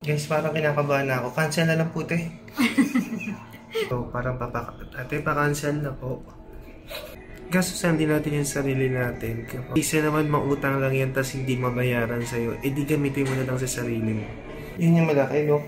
Guys, parang kinakabahan na ako. Cancel na lang po, te. So, parang pa-cancel na po. Gastusan din natin yung sarili natin. Isa naman mautang lang yan, tas hindi mabayaran sa'yo. Eh, di gamitin mo na lang sa sarili mo. Yun yung malaki, no?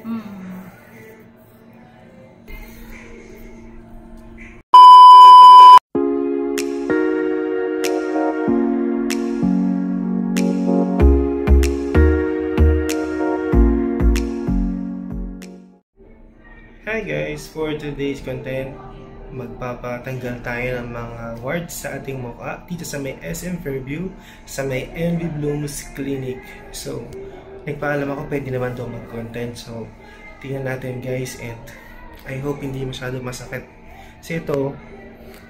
Hi guys! For today's content, magpapatanggal tayo ng mga warts sa ating mukha dito sa may SM Fairview, sa may MV Blooms Clinic. So, nagpaalam ako pwede naman ito mag-content. So, tingnan natin guys, and I hope hindi masyado masakit. Kasi ito,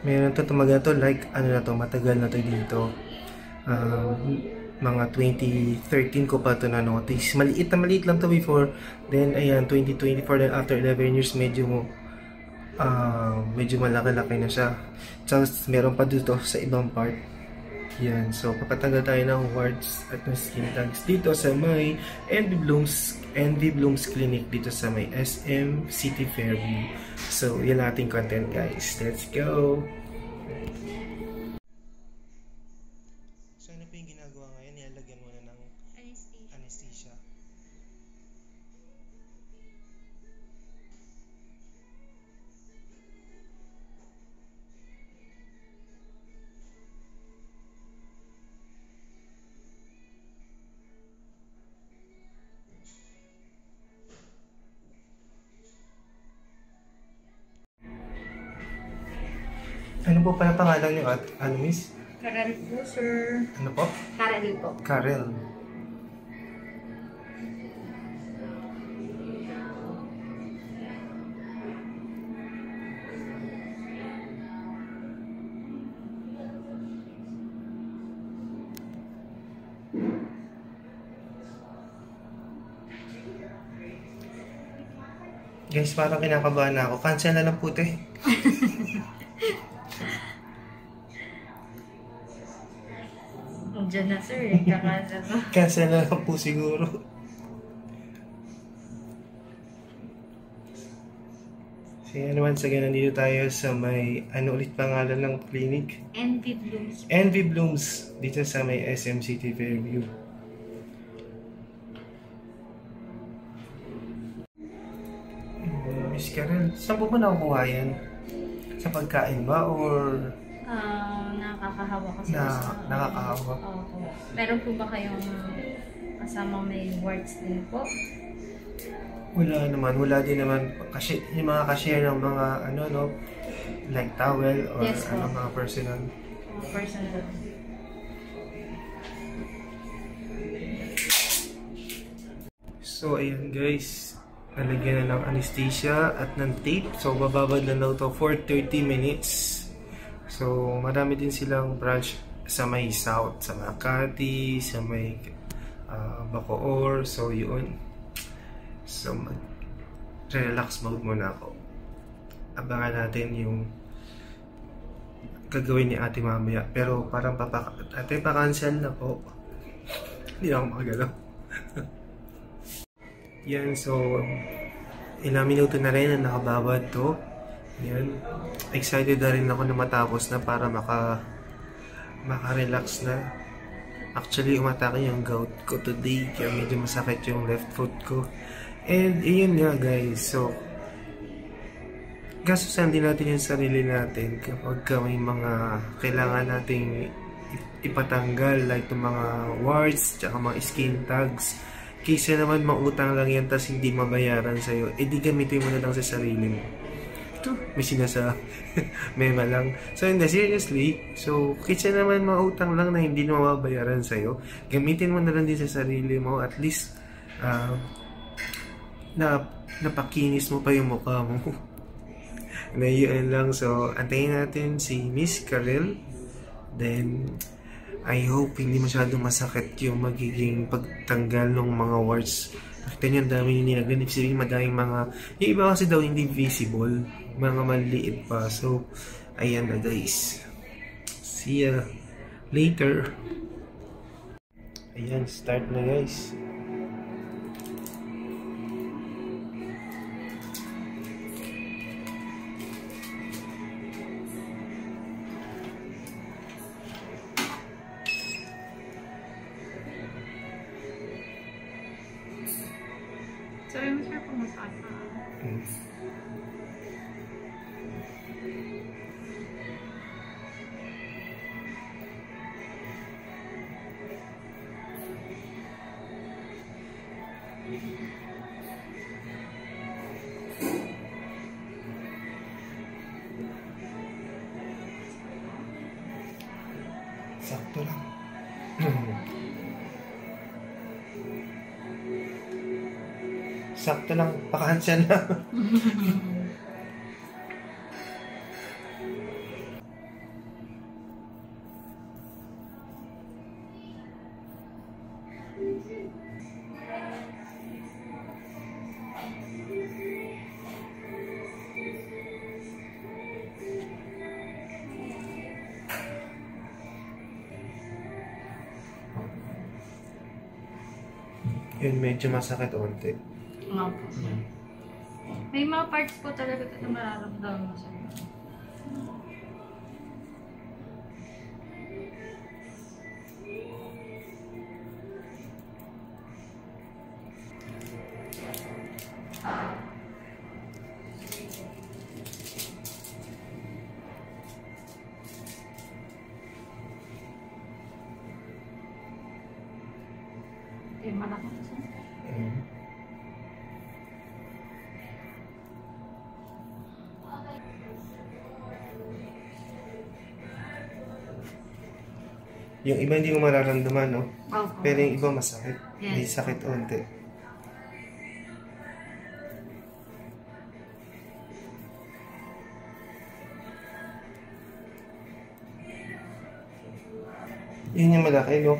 meron ito tumagal to like, ano na to, matagal na to dito. Mga 2013 ko pa ito na-notice. Maliit lang to before. Then, ayan, 2024. Then, after 11 years, medyo malaki-laki na siya. Tapos, meron pa dito sa ibang part. Yan. So, papatanggal tayo ng warts at ng skin tags dito sa may MV Blooms Clinic dito sa may SM City Fairview. So, yan ating content guys. Let's go! So, ano po yung ginagawa ngayon? Nilalagyan mo na ng anesthesia. Ano po pala pangalan niyo at ano miss? Karel po, sir. Ano po? Karel po. Karel. Guys, parang kinakabahan na ako. Cancel na lang po, te. Diyan na, sir. Kakansel na. Cancel na lang po siguro. Sige naman, sige, nandito tayo sa may, ano ulit pangalan ng clinic? MV Blooms. MV Blooms, dito sa may SM City Fairview. Miss Karel, saan po ba nakukuha yan? Sa pagkain ba or Nakakahawa kasi. nakakahawa? Opo. Meron po ba kayong kasama may warts din po? Wala naman, wala din naman. Kasi yung mga cashier ng mga ano no, like towel or Yes, ano, mga personal. Personal. So ayan guys, nalagyan na ng anesthesia at ng tape. So bababad lang daw to for 30 minutes. So marami din silang branch sa may South, sa Makati, sa may Bacoor. So yun. So relax mode muna ako. Abangan natin yung gagawin ni ate mamaya. Pero parang ate pa-cancel na po. Hindi ako makagalaw. Yan, so ilang minuto na rin na nakababad to. Yan. Excited na rin ako na matapos na para maka-relax na. Actually, umatake yung gout ko today. Kaya medyo masakit yung left foot ko. And, yun nga guys. So, gastusan din natin yung sarili natin kapag may mga kailangan nating ipatanggal. Like yung mga warts, tsaka mga skin tags. Kaysa naman mautang lang yan tas hindi mabayaran sa'yo, eh di gamitin mo na lang sa sarili mo. Ito, may mema lang. So hindi, seriously, so kaysa naman mautang lang na hindi na mabayaran sa'yo, gamitin mo na lang din sa sarili mo. At least, napakinis mo pa yung mukha mo. Na yun lang. So, antayin natin si Miss Karel. Then, I hope hindi masyadong masakit yung magiging pagtanggal ng mga warts. Nakita niyo ang dami yung nilagyan. Ibig sabihin madaming mga... Yung iba kasi daw hindi visible. Mga maliit pa. So, ayan na guys. See ya later. Ayan, start na guys. Sorry mo sir kung masakit pa. Sakto lang. Sakto lang. Pakansya na. Yun, medyo masakit onte. Nga po. May mga parts po talaga na mararamdaman mo sir. Malaki na sir. Yung iba hindi mo mararamdaman, no? Opo. Pero yung iba masakit. Yes. May sakit onte. Yun yung malaki, no?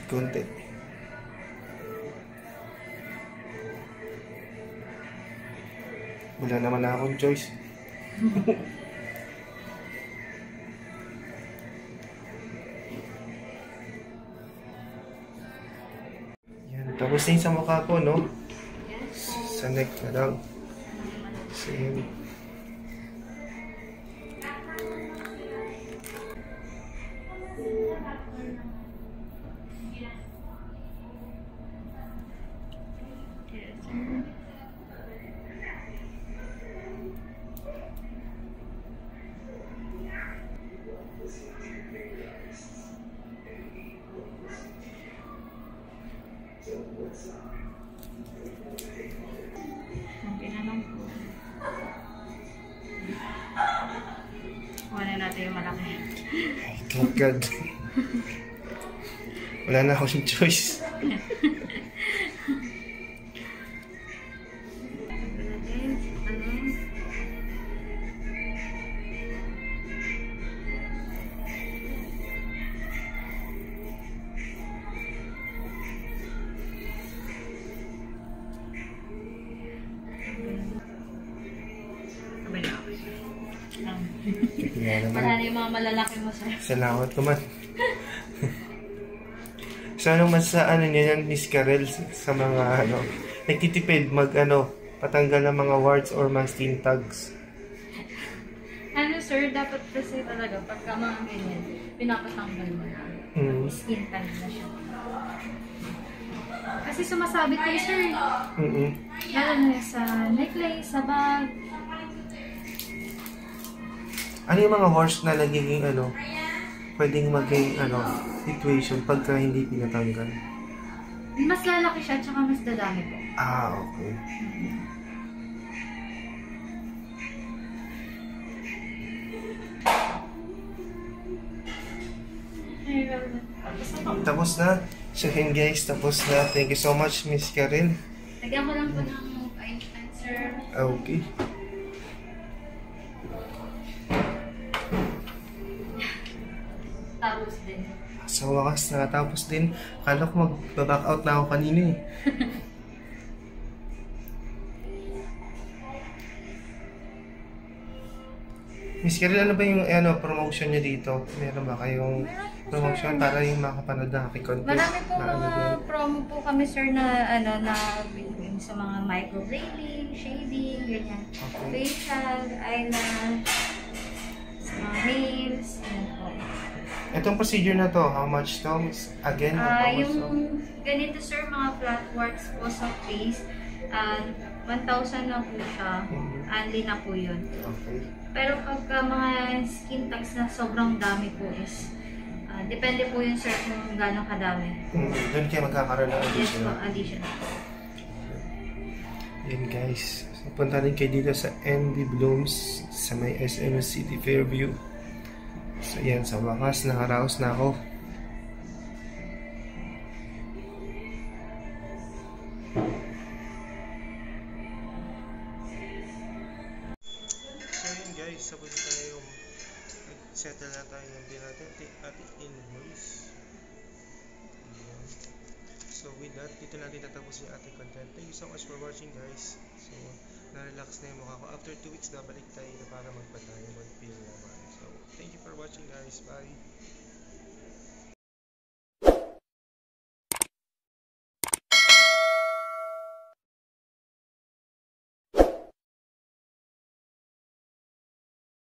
Konti. Wala naman na akong choice. Yan. Tapos na yung sa mukha ko, no? Sa neck na lang. Same. Okay na lang po. Wala natin yung malaki. Thank God. Wala na akong choice. Wala na yung mga malalaki mo, sir. Salamat naman. So, ano mas sa ano niya yan, Miss Karel, sa mga ano, nagtitipid patanggal ng mga warts or mga skin tags? Ano, sir, dapat kasi talaga, pagka mga ganyan, pinapatanggal mo na. Skin tag na siya. Kasi sumasabit kayo, sir. Lalo na sa necklace, sa bag. Ano yung mga warts na nagiging pwedeng maging situation pagka hindi pinatanggal? Mas lalaki siya, tsaka mas dadami po. Ah, okay. Tapos na. So yun guys, tapos na. Thank you so much, Miss Karel. Lagyan ko lang po ng paint, sir. Okay. Tapos din. Sa wakas, nakatapos din. Akala ko mag-back out na ako kanina eh. Miss Carol, ano ba yung promotion niya dito? Meron ba kayong promotion para yung makapanood ng aking content? Marami po mga promo po kami sir na binigay sa mga microblading, shading, ganyan. Okay. Facial, eyelash, sa mga nails, yan po. Itong procedure na to, how much to? Again, how much to? Yung ganito sir, mga flat works po sa face, 1,000 na po siya. Only na po yun. Okay. Pero pagka mga skin tags na sobrang dami po is, depende po yun sir kung gano'ng kadami. Doon kayo magkakaroon ng Yes po, additional. additional. Yan guys. So, punta rin kayo dito sa NB Blooms sa may SM City Fairview. So yan, sa wakas, nakaraos na ako. So yun guys, sabay tayo settle na tayo ng bill natin ating invoice. Ayan. So with that, dito natin tatapos yung ating content. Thank you so much for watching guys. So na-relax na yung mukha ko. After 2 weeks, babalik tayo na para mag-bill naman. So thank you for watching guys. Bye!